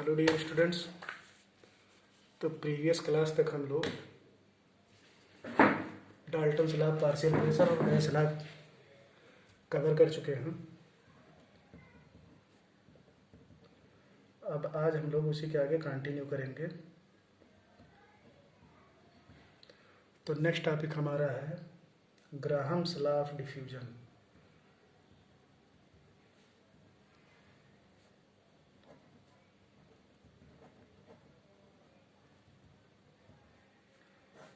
Hello dear students. तो previous class तक हम लोग डाल्टन स्लैब, पार्शियल प्रेशर और गैस स्लैब कवर कर चुके हैं। अब आज हम लोग उसी के आगे कंटिन्यू करेंगे। तो नेक्स्ट टॉपिक हमारा है ग्राहम्स लॉ ऑफ डिफ्यूजन।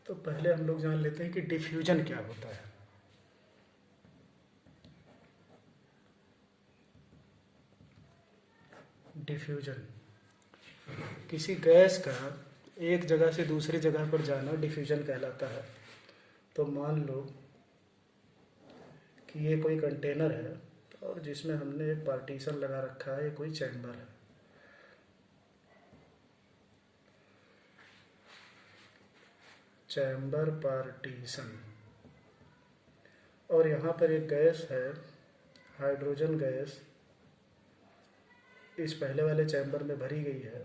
तो पहले हम लोग जान लेते हैं कि डिफ्यूजन क्या होता है। डिफ्यूजन किसी गैस का एक जगह से दूसरी जगह पर जाना डिफ्यूजन कहलाता है। तो मान लो कि ये कोई कंटेनर है और जिसमें हमने एक पार्टीशन लगा रखा है, ये कोई चैम्बर है। चैम्बर पार्टीशन, और यहाँ पर एक गैस है, हाइड्रोजन गैस, इस पहले वाले चैम्बर में भरी गई है,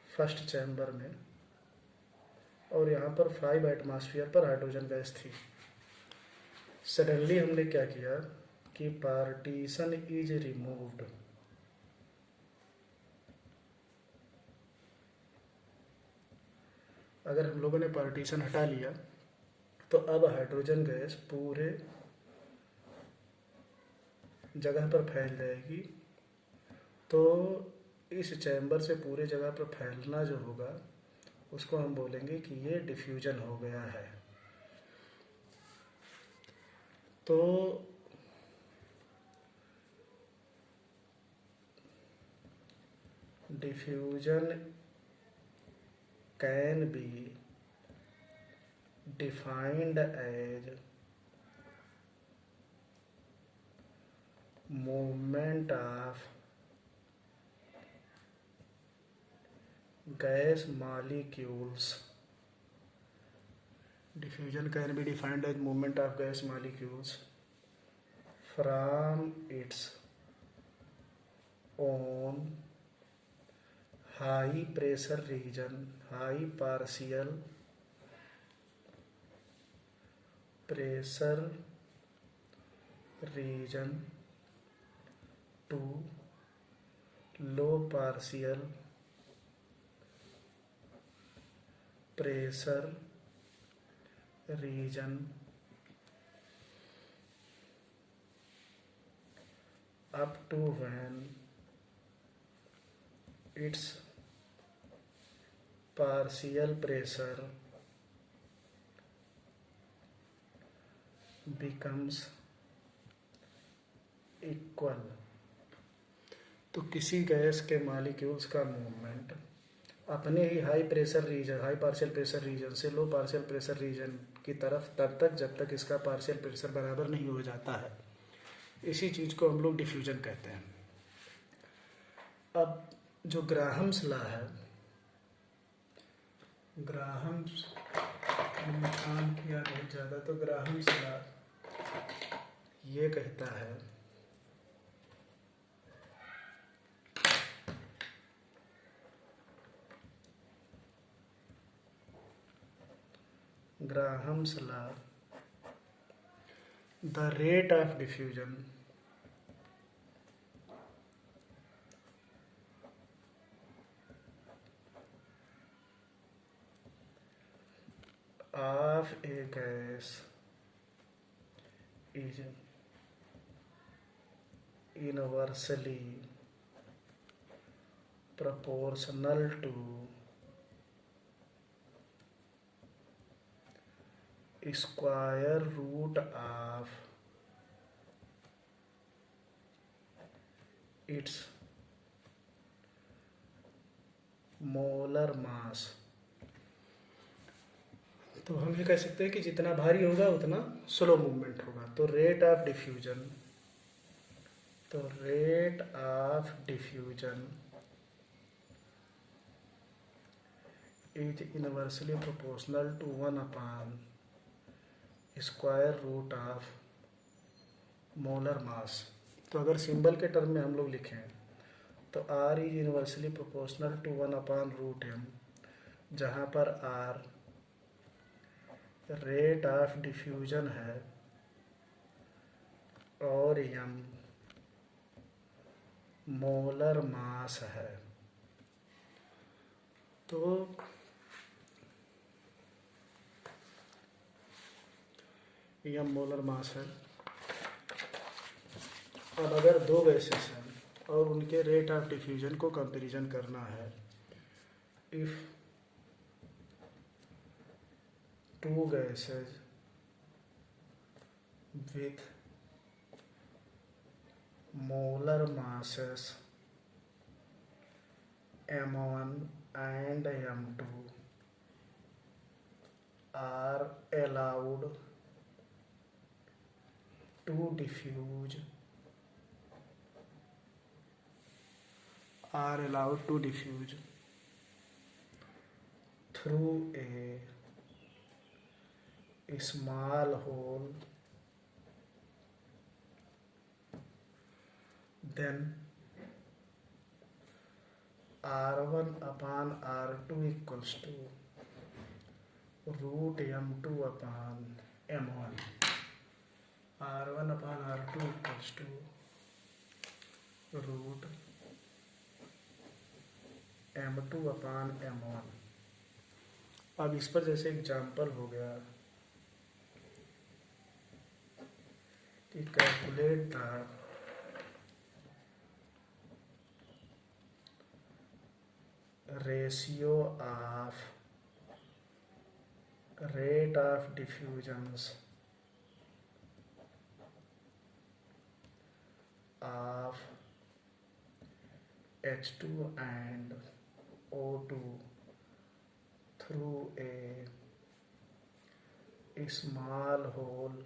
फर्स्ट चैम्बर में, और यहाँ पर 5 एटमॉस्फेयर पर हाइड्रोजन गैस थी। सडनली हमने क्या किया कि पार्टीशन इज रिमूव्ड। अगर हम लोगों ने पार्टीशन हटा लिया तो अब हाइड्रोजन गैस पूरे जगह पर फैल जाएगी। तो इस चैम्बर से पूरे जगह पर फैलना जो होगा उसको हम बोलेंगे कि ये डिफ्यूजन हो गया है। तो diffusion can be defined as movement of gas molecules. Diffusion can be defined as movement of gas molecules from its own high pressure region, high partial pressure region to low partial pressure region up to when its partial pressure becomes equal। तो किसी gas के molecules का movement अपने ही high pressure region, high partial pressure region से low partial pressure reason की तरफ तब तक जब तक इसका पार्शियल प्रेशर बराबर नहीं हो जाता है। इसी चीज़ को हम लोग डिफ्यूजन कहते हैं। अब जो ग्राहम्स लॉ है, ग्राहम्स काम किया बहुत ज़्यादा, तो ग्राहम्स लॉ ये कहता है Graham's law, the rate of diffusion of a gas is inversely proportional to square root of its molar mass। तो हम ये कह सकते हैं कि जितना भारी होगा उतना स्लो मूवमेंट होगा। तो रेट ऑफ डिफ्यूजन, तो rate of diffusion is inversely proportional to 1 upon square root of molar mass. तो अगर सिंबल के टर्म में हम लोग लिखें तो R is inversely proportional to 1/√m, जहाँ पर R रेट ऑफ डिफ्यूजन है और m मोलर मास है। तो m मोलर मास है। अब अगर दो गैसेस हैं और उनके रेट ऑफ डिफ्यूजन को कंपैरिजन करना है, if two gases with molar masses m1 and m2 are allowed to diffuse through a small hole, then R1/R2 equals to root m2 upon m1. R1/R2 equals to root m2 upon m1. अब इस पर जैसे example हो गया कि calculate the ratio of rate of diffusions of H2 and O2 through a small hole।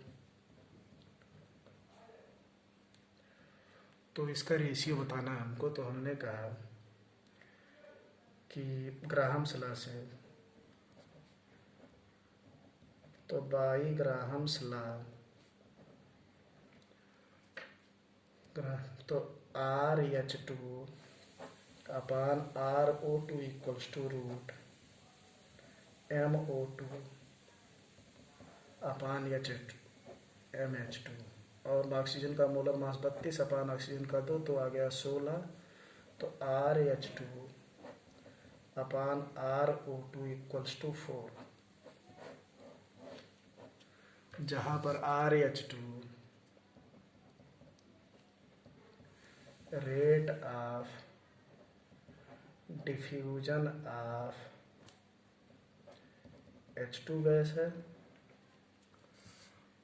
तो इसका ratio बताना है हमको। तो हमने कहा कि ग्राहम्स लॉ से, तो बाई ग्राहम्स लॉ तो RH2 upon RO2 equals to root MO2 upon MH2। और ऑक्सीजन का मोलर मास 32 अपान ऑक्सीजन का 2, तो आ गया 16। तो RH2 upon RO2 equals to 4, जहाँ पर RH2 rate of diffusion of H2 gas है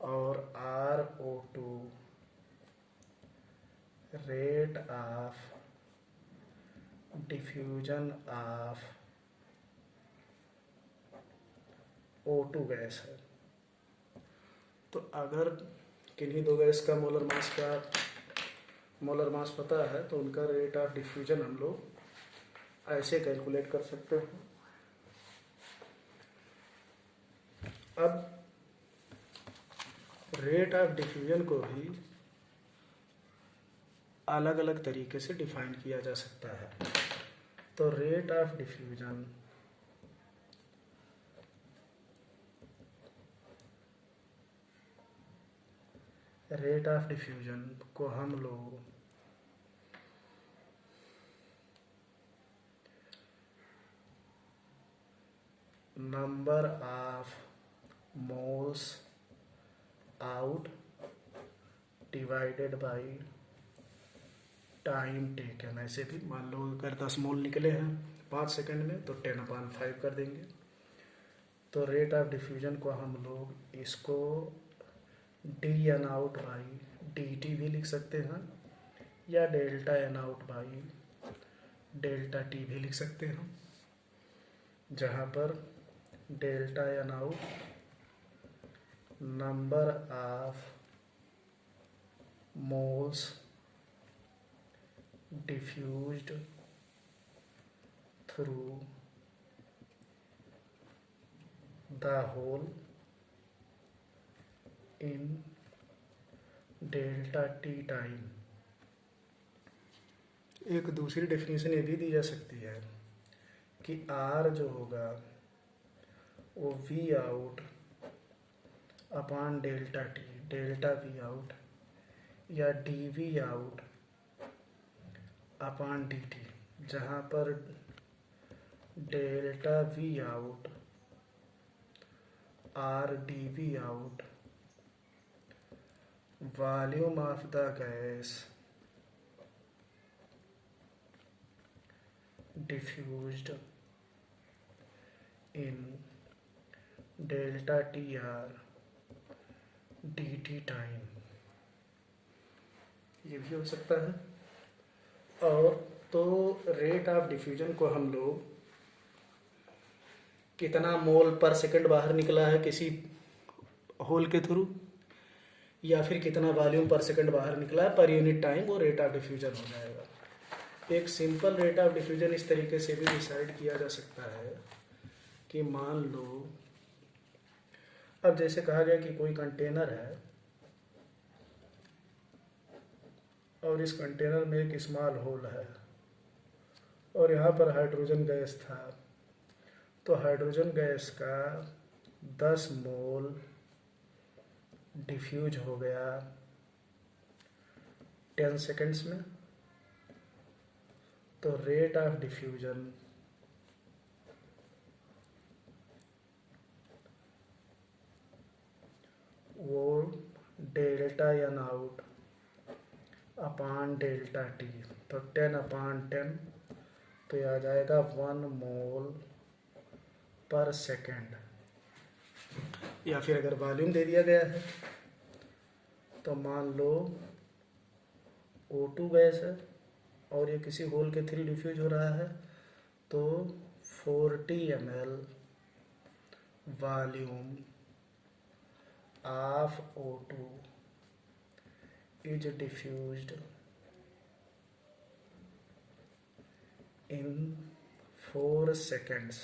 और RO2 rate of diffusion of O2 gas है। तो अगर किन्हीं दो गैस का मोलर मास पता है तो उनका रेट ऑफ डिफ्यूजन हम लोग ऐसे कैलकुलेट कर सकते हैं। अब रेट ऑफ डिफ्यूजन को भी अलग अलग तरीके से डिफाइन किया जा सकता है। तो रेट ऑफ डिफ्यूजन को हम लोग number of moles out divided by time taken, ऐसे भी मान लो अगर 10 मोल निकले हैं 5 सेकंड में तो 10/5 कर देंगे। तो रेट ऑफ डिफ्यूजन को हम लोग इसको dN आउट बाई dt भी लिख सकते हैं या delta N out by delta T भी लिख सकते हैं, जहाँ पर delta N out number of moles diffused through the hole in delta T time एक दूसरी डेफिनेशन ये भी दी जा सकती है कि आर जो होगा वो V out upon delta T, delta V out, या D V out upon D T, जहाँ पर delta V out are D V out volume of the gas diffused in delta TR dt time, ये भी हो सकता है। और तो रेट ऑफ डिफ्यूजन को हम लोग कितना मोल पर सेकंड बाहर निकला है किसी होल के थ्रू, या फिर कितना वॉल्यूम पर सेकंड बाहर निकला है पर यूनिट टाइम, वो रेट ऑफ डिफ्यूजन हो जाएगा। एक सिंपल रेट ऑफ डिफ्यूजन इस तरीके से भी डिसाइड किया जा सकता है कि मान लो, अब जैसे कहा गया कि कोई कंटेनर है और इस कंटेनर में एक स्मॉल होल है और यहाँ पर हाइड्रोजन गैस था, तो हाइड्रोजन गैस का 10 मोल डिफ्यूज हो गया 10 सेकेंड्स में। तो रेट ऑफ डिफ्यूजन वो delta N out upon delta T, तो 10 अपान 10, तो यह आ जाएगा 1 मोल पर सेकेंड। या फिर अगर वॉल्यूम दे दिया गया है तो मान लो O2 गैस है और ये किसी होल के थ्रू डिफ्यूज हो रहा है, तो 40 ml volume of O2 is diffused in 4 seconds।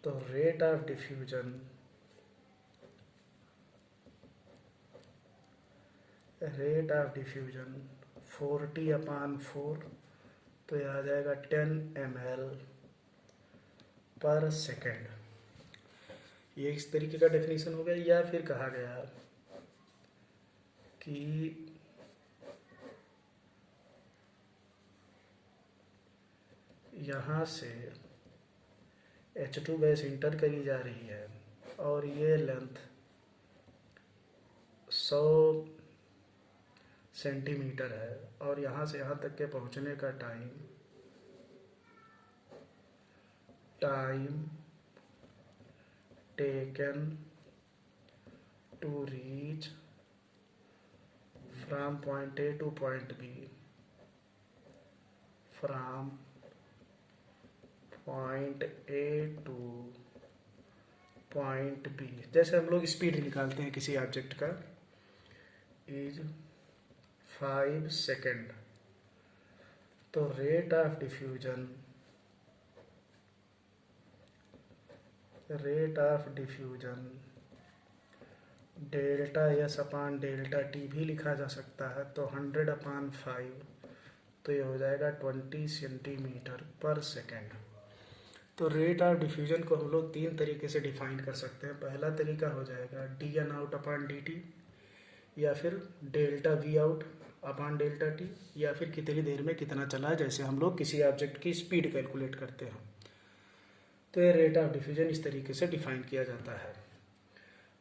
तो rate of diffusion rate of diffusion 40 अपान 4, तो यह आ जाएगा 10 ml पर सेकेंड। ये इस तरीके का डेफिनेशन हो गया। या फिर कहा गया कि यहाँ से H2 गैस इंटर करी जा रही है और ये लेंथ 100 सेंटीमीटर है और यहाँ से यहाँ तक के पहुँचने का time taken to reach from point A to point B, from point A to point B, जैसे हम लोग स्पीड निकालते हैं किसी ऑब्जेक्ट का, इज 5 सेकेंड। तो rate of diffusion delta S upon delta T भी लिखा जा सकता है, तो 100 अपान 5, तो ये हो जाएगा 20 सेंटीमीटर पर सेकेंड। तो रेट ऑफ डिफ्यूजन को हम लोग 3 तरीके से डिफाइन कर सकते हैं। पहला तरीका हो जाएगा डी एन आउट अपान डी टी, या फिर delta V out upon delta T, या फिर कितनी देर में कितना चला है, जैसे हम लोग किसी ऑब्जेक्ट की स्पीड कैलकुलेट करते हैं। तो ये रेट ऑफ डिफ्यूजन इस तरीके से डिफाइन किया जाता है।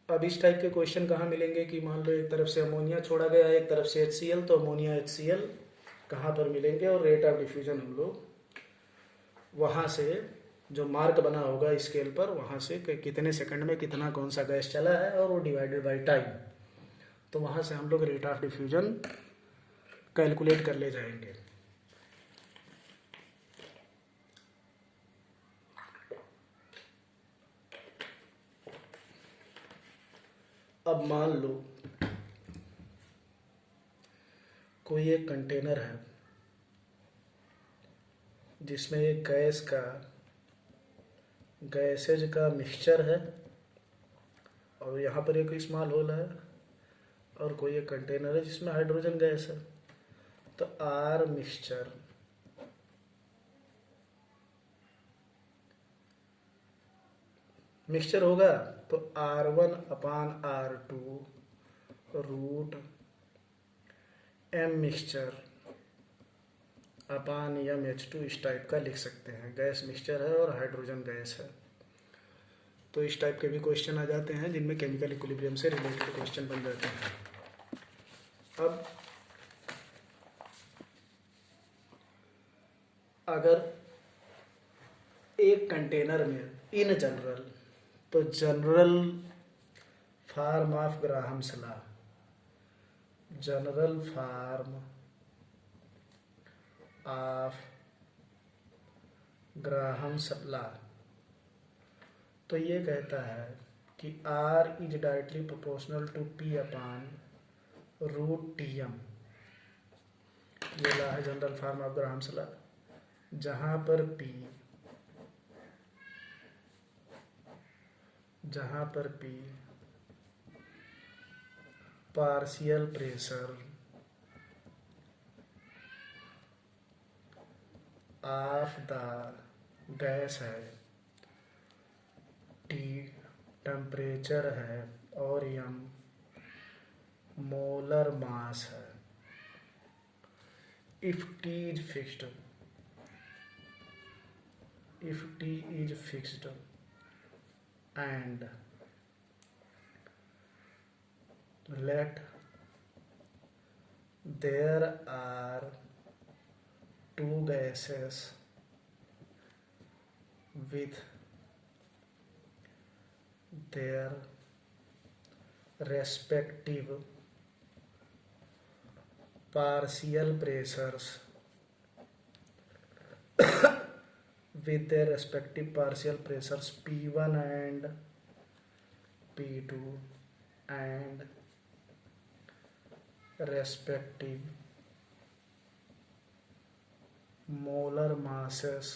अब इस टाइप के क्वेश्चन कहाँ मिलेंगे कि मान लो एक तरफ से अमोनिया छोड़ा गया, एक तरफ से HCl, तो अमोनिया HCl कहाँ पर मिलेंगे, और रेट ऑफ डिफ्यूजन हम लोग वहाँ से जो मार्क बना होगा स्केल पर, वहाँ से कितने सेकंड में कितना कौन सा गैस चला है और वो डिवाइडेड बाय टाइम, तो वहाँ से हम लोग रेट ऑफ डिफ्यूजन कैलकुलेट कर ले जाएंगे। अब मान लो कोई एक कंटेनर है जिसमें एक गैसेज का मिक्सचर है और यहाँ पर एक स्मॉल होल है, और कोई एक कंटेनर है जिसमें हाइड्रोजन गैस है। तो आर मिक्सचर होगा तो R1/R2 रूट M मिक्सचर अपान MH2 इस टाइप का लिख सकते हैं। गैस मिक्सचर है और हाइड्रोजन गैस है, तो इस टाइप के भी क्वेश्चन आ जाते हैं जिनमें केमिकल इक्विलिब्रियम से रिलेटेड क्वेश्चन बन जाते हैं। अब अगर एक कंटेनर में इन जनरल, तो general form of Graham's law, general form of Graham's law, तो ये कहता है कि R is directly proportional to P upon root TM। ये लॉ है general form of Graham's law, जहाँ पर P partial pressure of the gas है, T टेम्परेचर है और M मोलर मास है। If T is fixed and let there are two gases with their respective partial pressures P1 and P2 and respective molar masses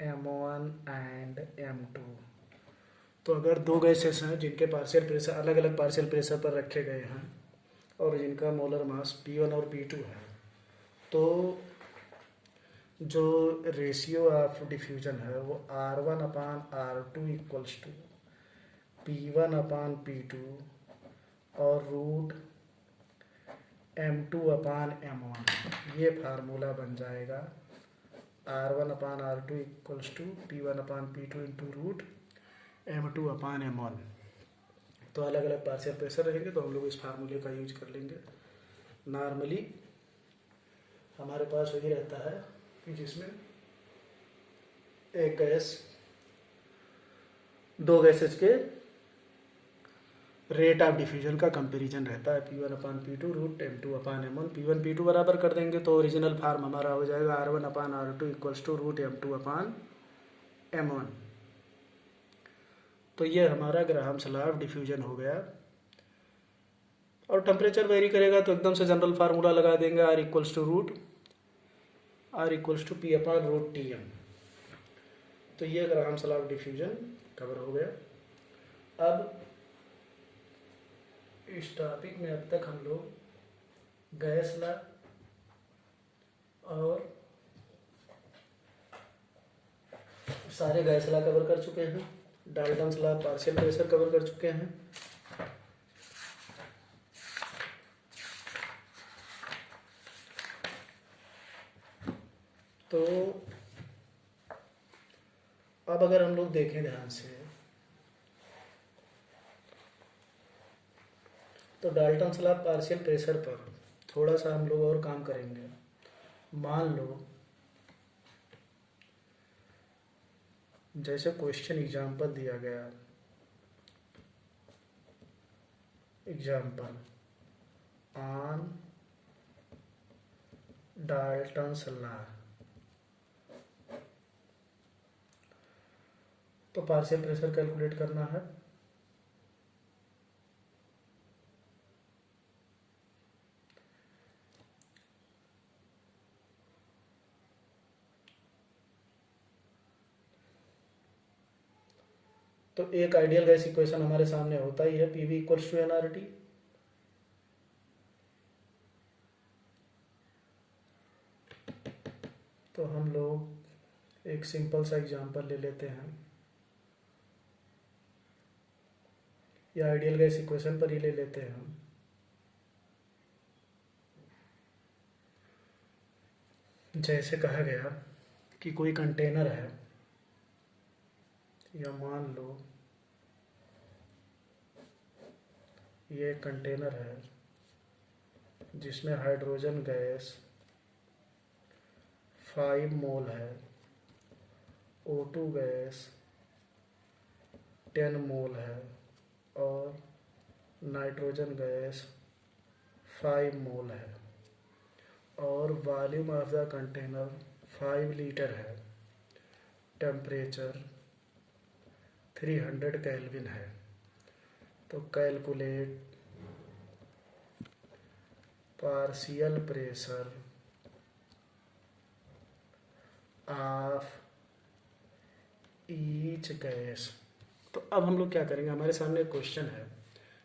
M1 and M2। तो अगर दो gases हैं जिनके partial pressure अलग अलग partial pressure पर रखे गए हैं और जिनका मोलर मास P1 और P2 है, तो जो रेशियो ऑफ डिफ्यूजन है वो R1/R2 इक्वल्स टू P1/P2 और रूट M2/M1, ये फार्मूला बन जाएगा। R1/R2 equals to P1/P2 into root M2/M1। तो अलग अलग पार्शियल प्रेशर रहेंगे तो हम लोग इस फार्मूले का यूज कर लेंगे। नॉर्मली हमारे पास वही रहता है कि जिसमें एक गैस दो गैसेज के रेट ऑफ डिफ्यूजन का कंपैरिजन रहता है, P1/P2 root M2/M1। P1 P2 बराबर कर देंगे तो ओरिजिनल फार्म हमारा हो जाएगा R1/R2 equals to root M2/M1। तो ये हमारा ग्राहम्स लॉ ऑफ डिफ्यूजन हो गया। और टेम्परेचर वेरी करेगा तो एकदम से जनरल फार्मूला लगा देंगे, R इक्वल्स टू P/रूट TM। तो ये Graham's law of diffusion cover हो गया। अब इस टॉपिक में अब तक हम लोग गैस लॉ और सारे गैस लॉ कवर कर चुके हैं, Dalton's law partial pressure cover कर चुके हैं। तो अब अगर हम लोग देखें ध्यान से तो डाल्टन्स लॉ पार्शियल प्रेशर पर थोड़ा सा हम लोग और काम करेंगे। मान लो जैसे क्वेश्चन एग्जाम्पल दिया गया, एग्जाम्पल ऑन डाल्टन्स लॉ, तो पार्शियल प्रेशर कैलकुलेट करना है। तो एक आइडियल गैस इक्वेशन हमारे सामने होता ही है, PV इक्वल्स टू nRT। तो हम लोग एक सिंपल सा एग्जांपल ले लेते हैं, या आइडियल गैस इक्वेशन पर ही ले लेते हैं हम। जैसे कहा गया कि कोई कंटेनर है, या मान लो ये कंटेनर है जिसमें हाइड्रोजन गैस 5 मोल है, O2 गैस 10 मोल है और नाइट्रोजन गैस 5 मोल है, और volume of the container 5 litre है, टेम्परेचर 300 केल्विन है। तो calculate partial pressure of each gas. तो अब हम लोग क्या करेंगे, हमारे सामने एक क्वेश्चन है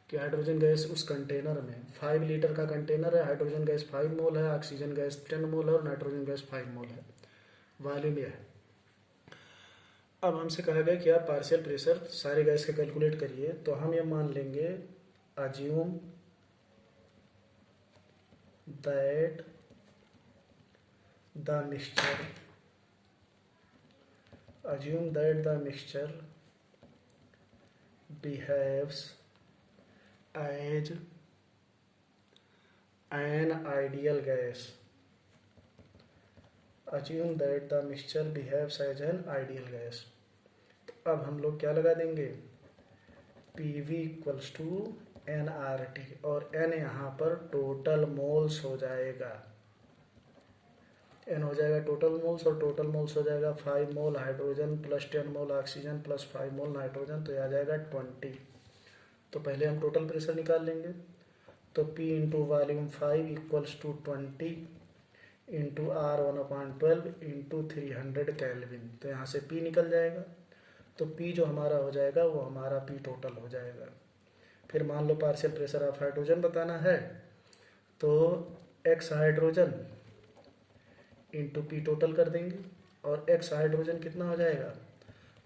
कि हाइड्रोजन गैस उस कंटेनर में 5 लीटर का कंटेनर है, हाइड्रोजन गैस 5 मोल है, ऑक्सीजन गैस 10 मोल है और नाइट्रोजन गैस 5 मोल है, वॉल्यूम यह है। अब हमसे कहा गया कि आप पार्शियल प्रेशर सारे गैस का कैलकुलेट करिए। तो हम ये मान लेंगे assume that the mixture behaves as an ideal gas. Assume that the mixture behaves as an ideal gas. तो अब हम लोग क्या लगा देंगे, PV इक्वल्स टू nRT, और n यहाँ पर टोटल मोल्स हो जाएगा, n हो जाएगा टोटल मोल्स, और टोटल मोल्स हो जाएगा 5 मोल हाइड्रोजन प्लस 10 मोल ऑक्सीजन प्लस 5 मोल नाइट्रोजन, तो आ जाएगा 20। तो पहले हम टोटल प्रेशर निकाल लेंगे। तो P into volume 5 equals to 20 into R1/12 into 300 kelvin. तो यहाँ से P निकल जाएगा, तो P जो हमारा हो जाएगा वो हमारा P टोटल हो जाएगा। फिर मान लो पार्शियल प्रेशर ऑफ हाइड्रोजन बताना है, तो X hydrogen into P total कर देंगे, और X हाइड्रोजन कितना हो जाएगा,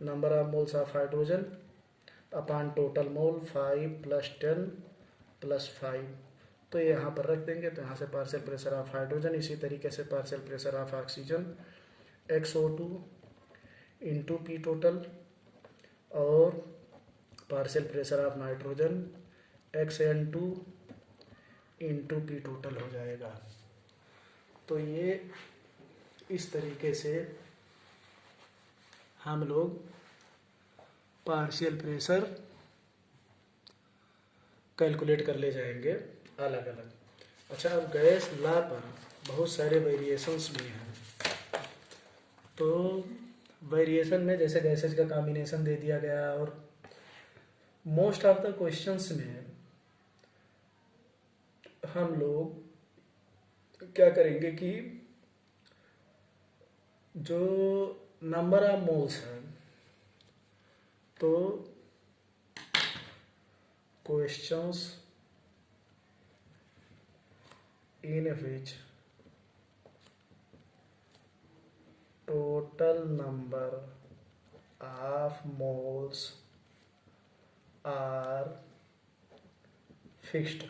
number of moles of hydrogen upon total mole 5 plus 10 plus 5, तो ये यहाँ पर रख देंगे। तो यहाँ से पार्शियल प्रेशर ऑफ हाइड्रोजन, इसी तरीके से partial pressure of oxygen XO2 into P total, और partial pressure of nitrogen XN2 into P total हो जाएगा। तो ये इस तरीके से हम लोग पार्शियल प्रेशर कैलकुलेट कर ले जाएंगे अलग अलग। अच्छा, अब गैस लॉ पर बहुत सारे वेरिएशंस भी हैं। तो वेरिएशन में जैसे गैसेज का कॉम्बिनेशन दे दिया गया, और मोस्ट ऑफ द क्वेश्चंस में हम लोग क्या करेंगे कि जो नंबर ऑफ मोल्स है, तो questions in which total number of moles are fixed.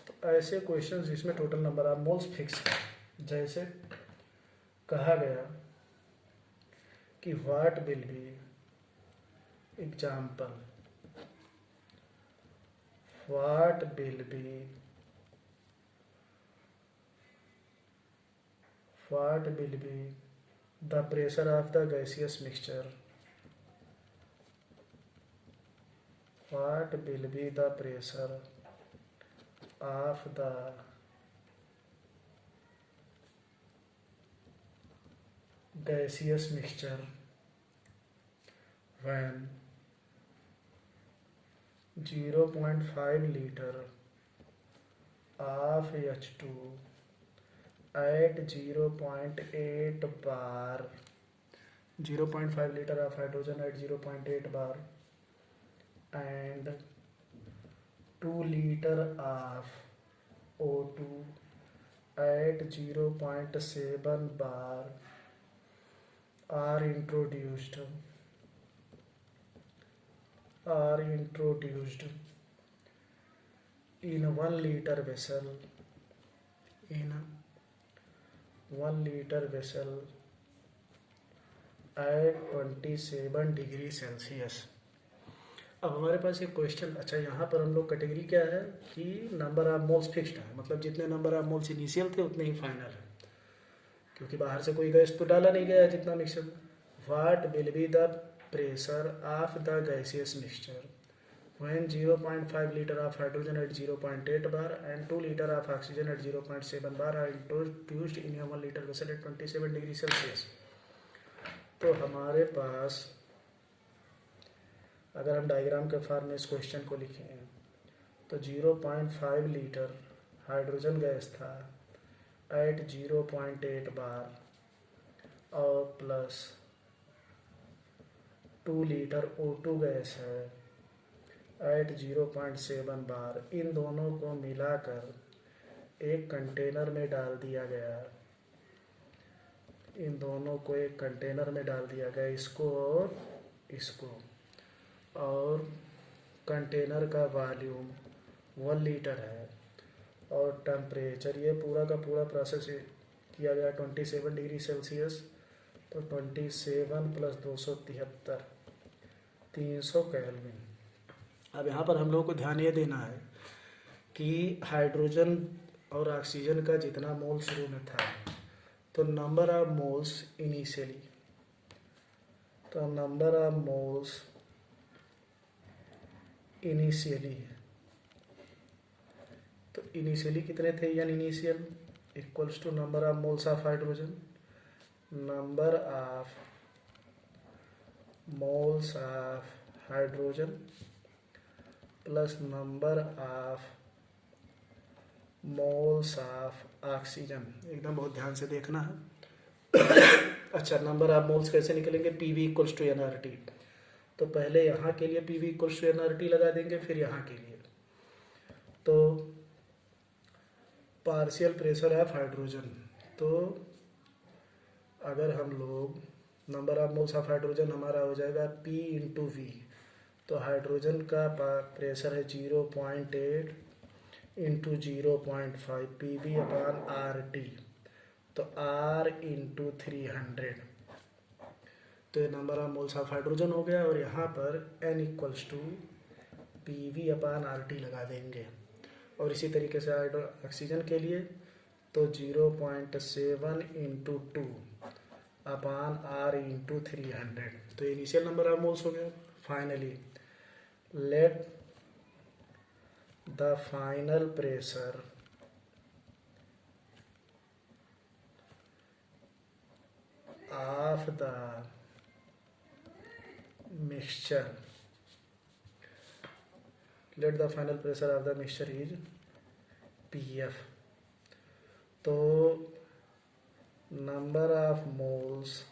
तो ऐसे क्वेश्चंस जिसमें total number of moles fix है, जैसे कहा गया कि what will be example, what will be the pressure of the gaseous mixture, what will be the pressure of the gaseous mixture when 0.5 liter of H2 at 0.8 bar, 0.5 liter of hydrogen at 0.8 bar and 2 liter of O2 at 0.7 bar are introduced in 1 liter vessel at 27 degree Celsius. अब हमारे पास एक question, अच्छा यहाँ पर हम लोग category क्या है कि नंबर ऑफ मोल्स फिक्स्ड है, मतलब जितने नंबर ऑफ मोल्स इनिशियल थे उतने ही फाइनल है, क्योंकि बाहर से कोई गैस तो डाला नहीं गया है जितना mixture. What will be the pressure of the gaseous mixture when 0.5 liter of hydrogen at 0.8 bar and 2 liter of oxygen at 0.7 bar are introduced in a 1 liter vessel at 27 degree Celsius. तो हमारे पास अगर हम diagram के form में इस question को लिखें तो 0.5 लीटर हाइड्रोजन गैस था एट 0.8 बार और प्लस 2 लीटर O2 गैस है एट 0.7 बार। इन दोनों को मिलाकर एक कंटेनर में डाल दिया गया, इसको और कंटेनर का वॉल्यूम 1 लीटर है और टेम्परेचर, ये पूरा का पूरा प्रोसेस किया गया 27 डिग्री सेल्सियस। तो 27 प्लस 273 300 केल्विन। अब यहाँ पर हम लोग को ध्यान ये देना है कि हाइड्रोजन और ऑक्सीजन का जितना मोल शुरू में था, तो नंबर ऑफ मोल्स इनिशियली, तो इनिशियली कितने थे, यानी initial equals to number of moles of hydrogen, number of moles of hydrogen plus number of moles of oxygen. एकदम बहुत ध्यान से देखना है। अच्छा, नंबर ऑफ मोल्स कैसे निकलेंगे, पीवी इक्वल्स टू एनआरटी। तो पहले यहाँ के लिए पीवी इक्वल्स टू एनआरटी लगा देंगे, फिर यहाँ के लिए। तो पार्शियल प्रेशर ऑफ हाइड्रोजन, तो अगर हम लोग number of moles of hydrogen हमारा हो जाएगा P इंटू वी। तो हाइड्रोजन का प्रेशर है 0.8 into 0.5 PV upon R T, तो R इंटू 300। तो ये number of moles of hydrogen हो गया, और यहाँ पर N equals to PV upon R T लगा देंगे। और इसी तरीके से ऑक्सीजन के लिए तो 0.7 इंटू 2 अपॉन R इंटू 300। तो इनिशियल नंबर ऑफ मोल्स हो गया। Finally let the final pressure of the mixture is PF। तो नंबर ऑफ मोल्स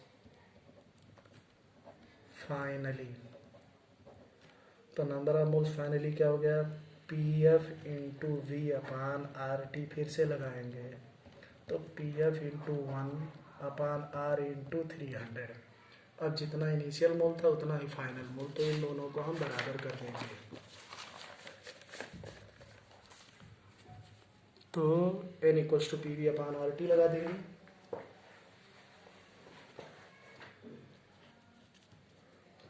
फाइनली, तो नंबर ऑफ मोल्स फाइनली क्या हो गया, PF into V upon R T. फिर से लगाएंगे तो PF into 1 upon R into 300। अब जितना इनिशियल मोल था उतना ही फाइनल मोल, तो इन दोनों को हम बराबर कर देंगे। तो N equals to PV upon R T लगा देंगे।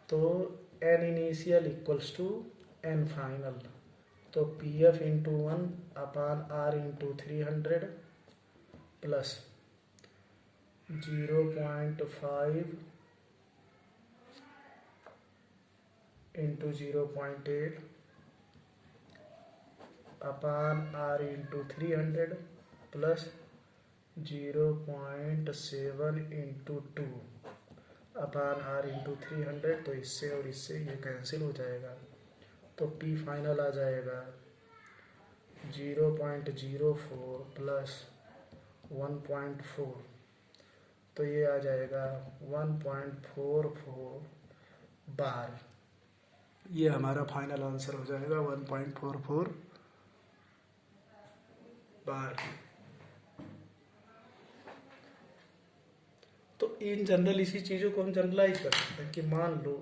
तो N initial equals to N final, तो PF into 1 upon R into 300 plus 0.5 into 0.8 upon R into 300 plus 0.7 into 2 upon R into 300। तो इससे और इससे ये कैंसिल हो जाएगा, तो P फाइनल आ जाएगा 0.04 प्लस 1.4, तो ये आ जाएगा 1.44 बार। ये हमारा फाइनल आंसर हो जाएगा 1.44 बार। इन जनरल इसी चीज़ों को हम जनरलाइज कर सकते हैं कि मान लो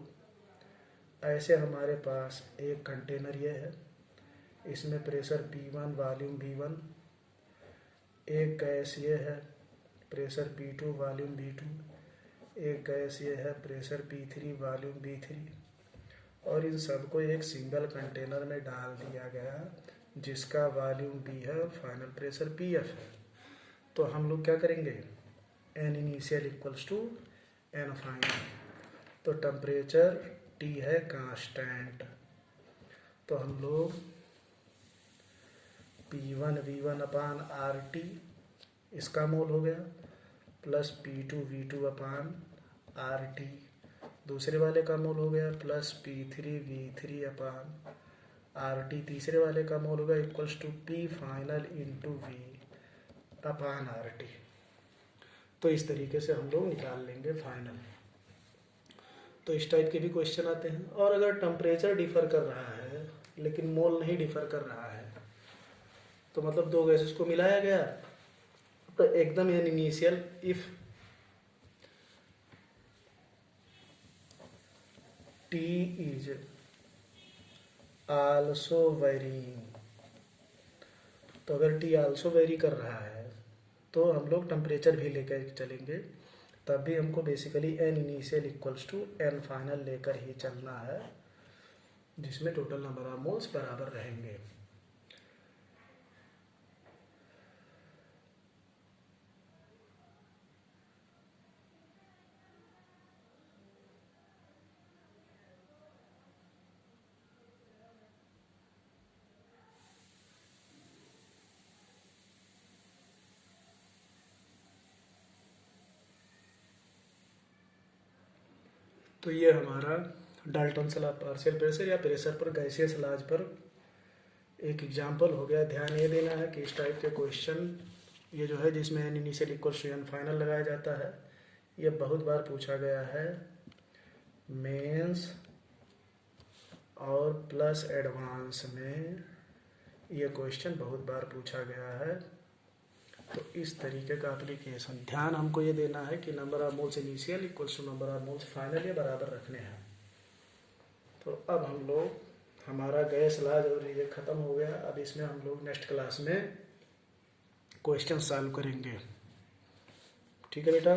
ऐसे हमारे पास एक कंटेनर ये है, इसमें प्रेशर P1 वॉल्यूम V1, एक गैस ये है प्रेशर P2 वॉल्यूम V2, एक गैस ये है प्रेशर P3 वॉल्यूम V3, और इन सबको एक सिंगल कंटेनर में डाल दिया गया जिसका वॉल्यूम V है और फाइनल प्रेशर PF है। तो हम लोग क्या करेंगे, N initial equals to N final. तो टेम्परेचर T है कांस्टेंट, तो हम लोग P1 V1 अपान RT इसका मोल हो गया, प्लस P2 V2 अपान RT दूसरे वाले का मोल हो गया, प्लस P3 V3 अपान RT तीसरे वाले का मोल हो गया, equals to P final into V upon RT। तो इस तरीके से हम लोग निकाल लेंगे फाइनल। तो इस टाइप के भी क्वेश्चन आते हैं। और अगर टेम्परेचर डिफर कर रहा है लेकिन मोल नहीं डिफर कर रहा है, तो मतलब दो गैसेस को मिलाया गया, तो एकदम an initial if T is also varying, तो अगर T आल्सो वेरी कर रहा है तो हम लोग टेम्परेचर भी लेकर चलेंगे, तब भी हमको basically N initial equals to N final लेकर ही चलना है, जिसमें टोटल नंबर ऑफ मोल्स बराबर रहेंगे। तो ये हमारा डाल्टन लॉ पार्शियल प्रेशर या प्रेशर पर गैसियस लाज पर एक एग्जाम्पल हो गया। ध्यान ये देना है कि इस टाइप के क्वेश्चन ये जो है जिसमें N initial equal to N final लगाया जाता है, ये बहुत बार पूछा गया है मेंस और प्लस एडवांस में, ये क्वेश्चन बहुत बार पूछा गया है। तो इस तरीके का एप्लीकेशन ध्यान हमको ये देना है कि number of moles initial equals to number of moles final ये बराबर रखने हैं। तो अब हम लोग हमारा गैस लाज और ये ख़त्म हो गया। अब इसमें हम लोग नेक्स्ट क्लास में क्वेश्चन सॉल्व करेंगे। ठीक है बेटा।